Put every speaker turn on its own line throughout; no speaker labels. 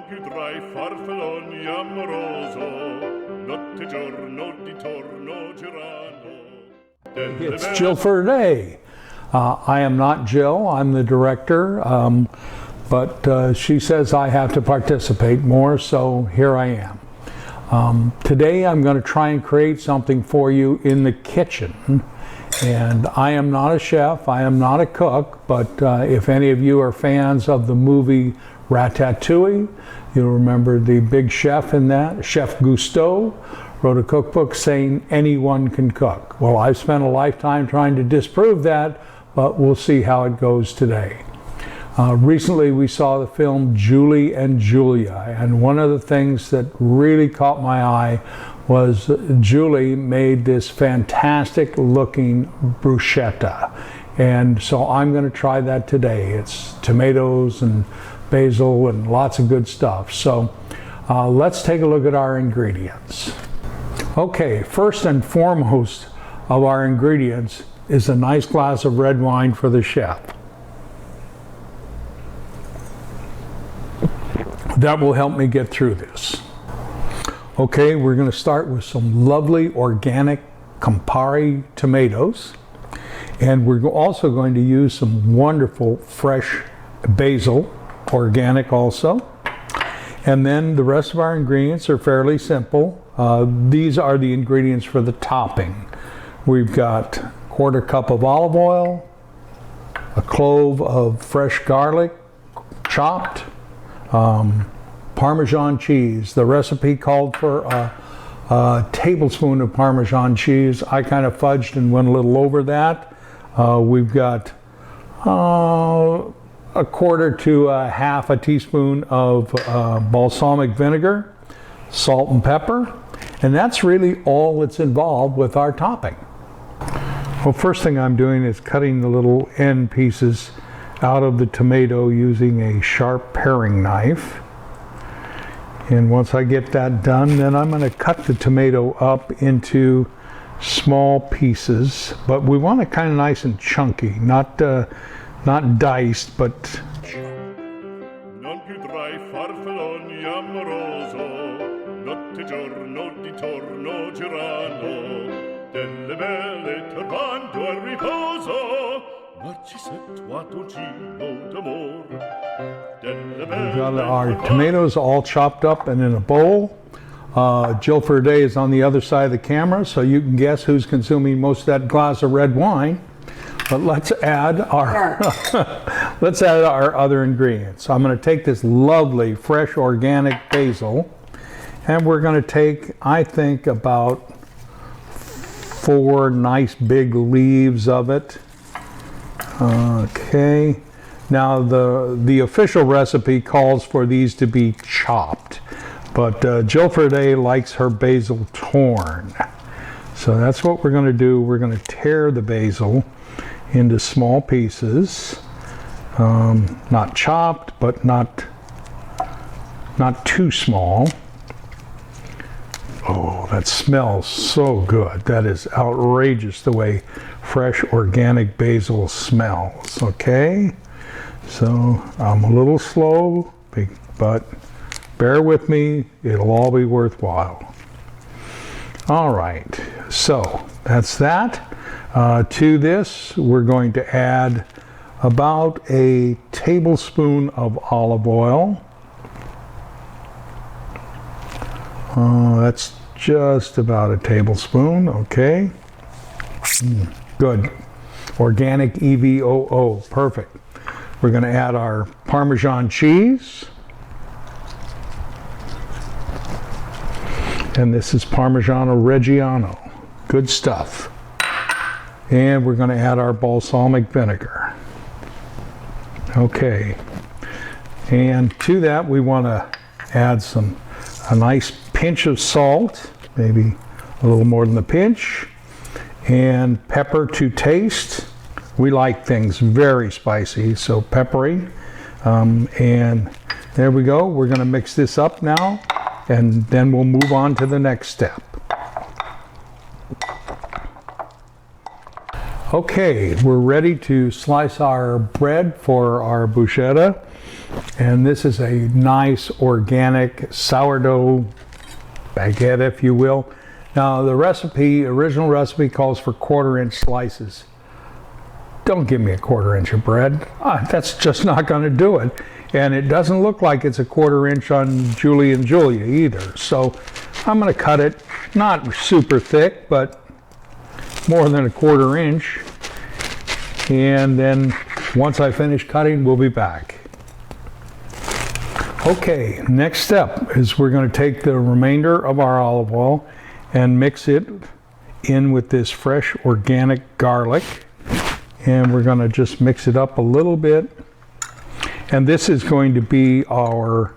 più tra i farfalloni amoroso, notte giorno di torno girano.
It's Jill for today. I am not Jill, I'm the director, but she says I have to participate more, so here I am. Today I'm going to try and create something for you in the kitchen. And I am not a chef, I am not a cook, but if any of you are fans of the movie Ratatouille, you'll remember the big chef in that. Chef Gusteau wrote a cookbook saying anyone can cook. Well, I've spent a lifetime trying to disprove that, but we'll see how it goes today. Recently we saw the film Julie and Julia, and one of the things that really caught my eye was Julie made this fantastic looking bruschetta, and so I'm going to try that today. It's tomatoes and basil and lots of good stuff. So let's take a look at our ingredients. Okay, first and foremost of our ingredients is a nice glass of red wine for the chef. That will help me get through this. Okay, we're going to start with some lovely organic Campari tomatoes, and we're also going to use some wonderful fresh basil, organic also. And then the rest of our ingredients are fairly simple. These are the ingredients for the topping. We've got a quarter cup of olive oil, a clove of fresh garlic chopped, Parmesan cheese. The recipe called for a tablespoon of Parmesan cheese. I kind of fudged and went a little over that. We've got a quarter to half a teaspoon of balsamic vinegar, salt and pepper, and that's really all that's involved with our topping. Well, first thing I'm doing is cutting the little end pieces out of the tomato using a sharp paring knife. And once I get that done, then I'm going to cut the tomato up into small pieces, but we want it kind of nice and chunky, not diced, but
Non più tra i farfalloni amoroso, notte giorno di torno girano, delle belle turbando al riposo, narcisetto a dolcino d'amor.
we've got our tomatoes all chopped up and in a bowl. Jill for today is on the other side of the camera, so you can guess who's consuming most of that glass of red wine. But let's add our let's add our other ingredients. So I'm going to take this lovely fresh organic basil, and we're going to take, I think, about 4 nice big leaves of it. Okay. Now the official recipe calls for these to be chopped, but Jill for today likes her basil torn. So that's what we're going to do. We're going to tear the basil into small pieces, not chopped, but not too small. Oh, that smells so good. That is outrageous the way fresh organic basil smells. Okay, so I'm a little slow, but bear with me, it'll all be worthwhile. All right, so that's that. To this, we're going to add about a tablespoon of olive oil. That's just about a tablespoon, okay. Good. Organic EVOO, perfect. We're going to add our Parmesan cheese. And this is Parmigiano Reggiano. Good stuff. And we're going to add our balsamic vinegar. Okay. And to that we want to add a nice pinch of salt, maybe a little more than a pinch, and pepper to taste. We like things very spicy, so peppery. And there we go. We're going to mix this up now, and then we'll move on to the next step. Okay, we're ready to slice our bread for our bruschetta. And this is a nice organic sourdough baguette, if you will. Now the original recipe calls for 1/4-inch slices. Don't give me a 1/4 inch of bread. That's just not going to do it. And it doesn't look like it's a 1/4 inch on Julie and Julia either. So I'm going to cut it, not super thick, but more than a 1/4 inch. And then once I finish cutting, we'll be back. Okay, next step is we're going to take the remainder of our olive oil and mix it in with this fresh organic garlic. And we're going to just mix it up a little bit. And this is going to be our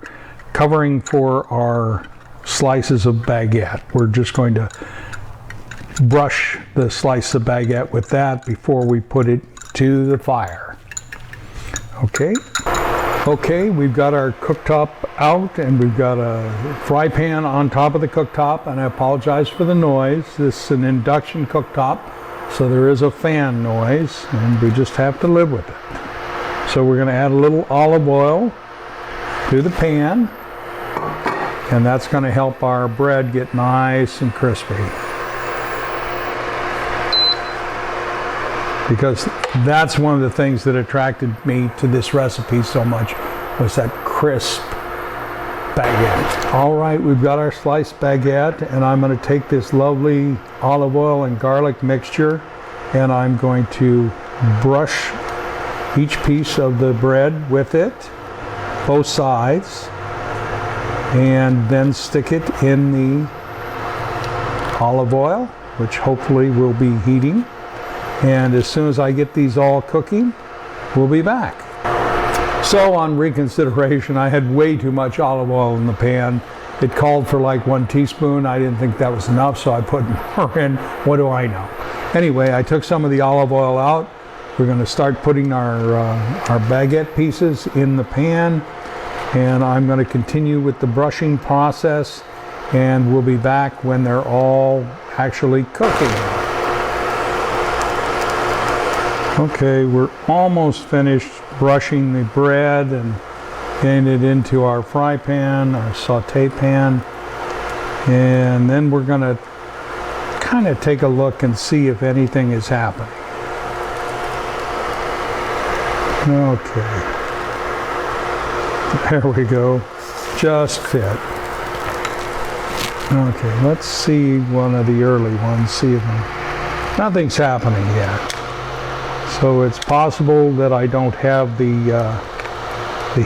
covering for our slices of baguette. We're just going to brush the slice of baguette with that before we put it to the fire. Okay, we've got our cooktop out and we've got a fry pan on top of the cooktop, and I apologize for the noise. This is an induction cooktop, so there is a fan noise and we just have to live with it. So we're going to add a little olive oil to the pan, and that's going to help our bread get nice and crispy. Because that's one of the things that attracted me to this recipe so much, was that crisp baguette. All right, we've got our sliced baguette, and I'm going to take this lovely olive oil and garlic mixture, and I'm going to brush each piece of the bread with it, both sides, and then stick it in the olive oil, which hopefully will be heating. And as soon as I get these all cooking, we'll be back. So on reconsideration, I had way too much olive oil in the pan. It called for like 1 teaspoon. I didn't think that was enough, so I put more in. What do I know? Anyway, I took some of the olive oil out. We're going to start putting our baguette pieces in the pan, and I'm going to continue with the brushing process, and we'll be back when they're all actually cooking. Okay, we're almost finished brushing the bread and getting it into our fry pan, our saute pan, and then we're going to kind of take a look and see if anything is happening. Okay, there we go, just fit. Okay, let's see one of the early ones, see if nothing's happening yet. So it's possible that I don't have the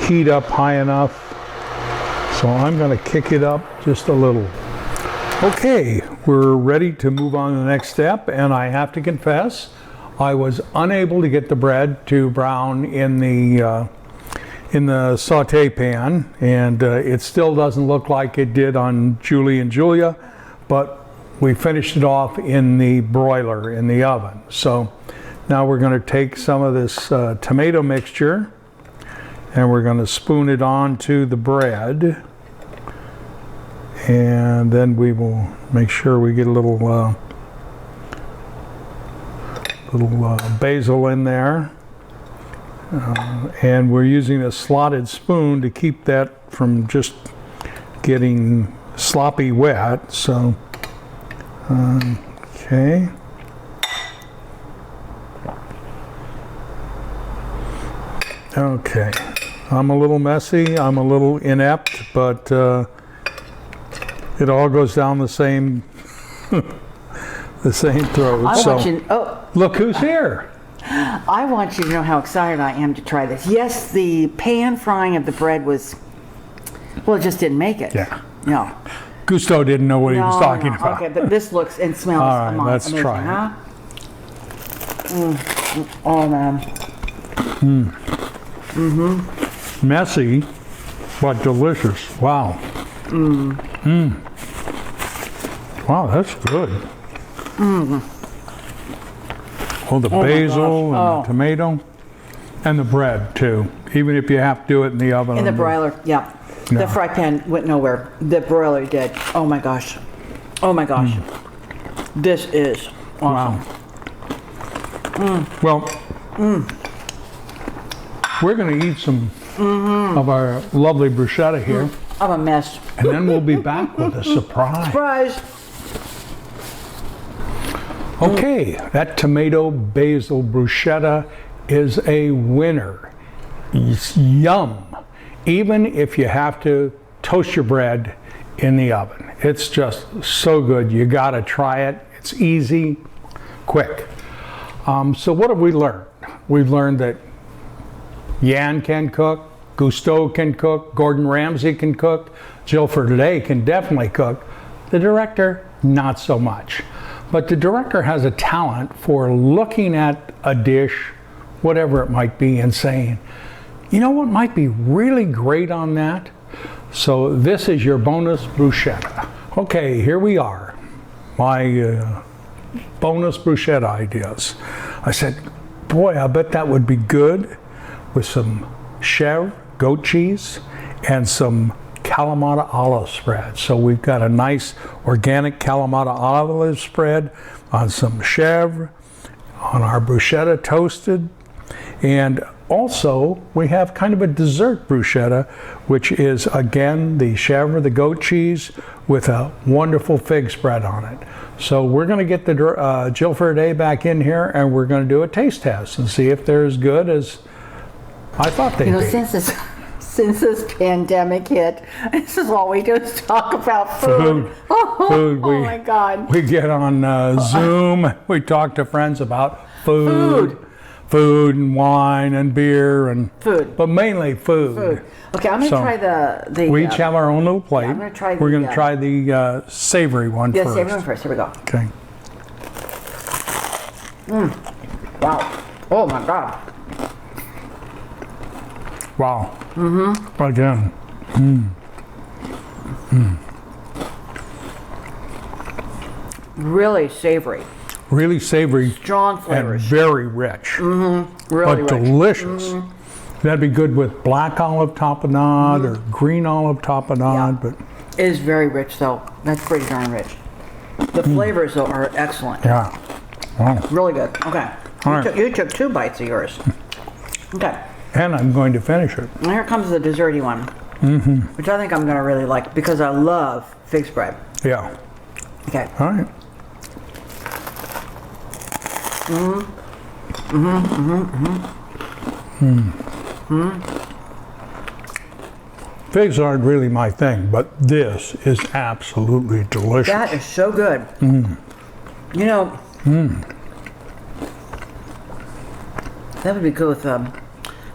heat up high enough. So I'm going to kick it up just a little. Okay, we're ready to move on to the next step, and I have to confess, I was unable to get the bread to brown in the saute pan, and it still doesn't look like it did on Julie and Julia, but we finished it off in the broiler in the oven. So now we're going to take some of this tomato mixture and we're going to spoon it onto the bread, and then we will make sure we get a little basil in there, and we're using a slotted spoon to keep that from just getting sloppy wet. So okay. Okay, I'm a little messy, I'm a little inept, but it all goes down the same the same throat. Look who's here.
I want you to know how excited I am to try this. Yes, the pan frying of the bread was, well, it just didn't make it.
Yeah.
No.
Gusto didn't know what he was talking about.
Okay, but this looks and smells
all right, let's
amazing,
try
huh? Oh, man.
Messy, but delicious. Wow. Wow, that's good. Oh, the basil and the tomato, and the bread too. Even if you have to do it in the oven.
In the broiler, yeah.
No.
The fry pan went nowhere. The broiler did. Oh my gosh. Oh my gosh. This is awesome.
Wow. Well, we're going to eat some of our lovely bruschetta here.
I'm a mess.
And then we'll be back with a surprise.
Surprise!
Okay, that tomato basil bruschetta is a winner. It's yum. Even if you have to toast your bread in the oven. It's just so good. You gotta try it. It's easy, quick. So what have we learned? We've learned that Yan can cook, Gusteau can cook, Gordon Ramsay can cook, Jill for Today can definitely cook. The director, not so much. But the director has a talent for looking at a dish, whatever it might be, and saying, you know what might be really great on that? So this is your bonus bruschetta. Okay, here we are. My bonus bruschetta ideas. I said, boy, I bet that would be good with some chèvre, goat cheese, and some Kalamata olive spread. So we've got a nice organic Kalamata olive spread on some chèvre, on our bruschetta toasted, and also we have kind of a dessert bruschetta, which is again the chèvre, the goat cheese, with a wonderful fig spread on it. So we're going to get the Jill for Today back in here, and we're going to do a taste test and see if they're as good as I thought they'd be.
Since this pandemic hit, this is all we do is talk about food.
Food.
Oh my God.
We get on Zoom. We talk to friends about food and wine and beer and
food.
But mainly food.
Okay, I'm going to try the.
We each have our own little plate.
Yeah, I'm going to try.
We're going to try the savory one first.
Yeah, savory one first. Here we go.
Okay.
Wow. Oh my God.
Wow. Again.
Really savory.
Really savory.
Strong flavors.
And very rich.
Really
but
rich.
Delicious. That'd be good with black olive tapenade or green olive tapenade. But
it is very rich though. That's pretty darn rich. The flavors though are excellent.
yeah. Wow.
Really good. Okay.
All right.
You took 2 bites of yours. Okay.
And I'm going to finish it.
And here comes the desserty one, which I think I'm going to really like because I love fig spread.
Yeah.
Okay.
All right. Figs aren't really my thing, but this is absolutely delicious.
That is so good. You know, that would be good with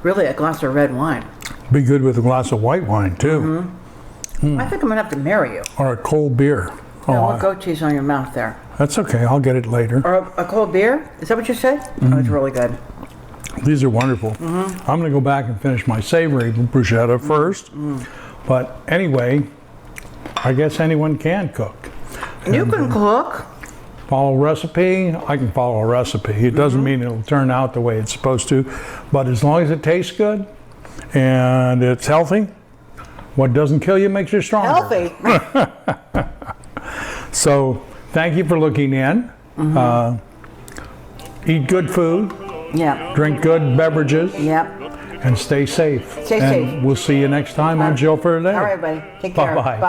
really a glass of red wine.
Be good with a glass of white wine too.
I think I'm going to have to marry you.
Or a cold beer.
No, goat cheese on your mouth there.
That's okay, I'll get it later.
Or a cold beer? Is that what you said? Oh, it's really good.
These are wonderful. I'm going to go back and finish my savory bruschetta first. But anyway, I guess anyone can cook.
You can cook.
Follow a recipe, I can follow a recipe. It doesn't mean it'll turn out the way it's supposed to, but as long as it tastes good and it's healthy, what doesn't kill you makes you stronger.
Healthy.
So thank you for looking in. Eat good food,
Yeah.
drink good beverages,
Yep.
and stay safe.
Stay
and
safe.
We'll see you next time on Jill for Today.
All right, buddy. Take care.
Bye-bye.
Bye.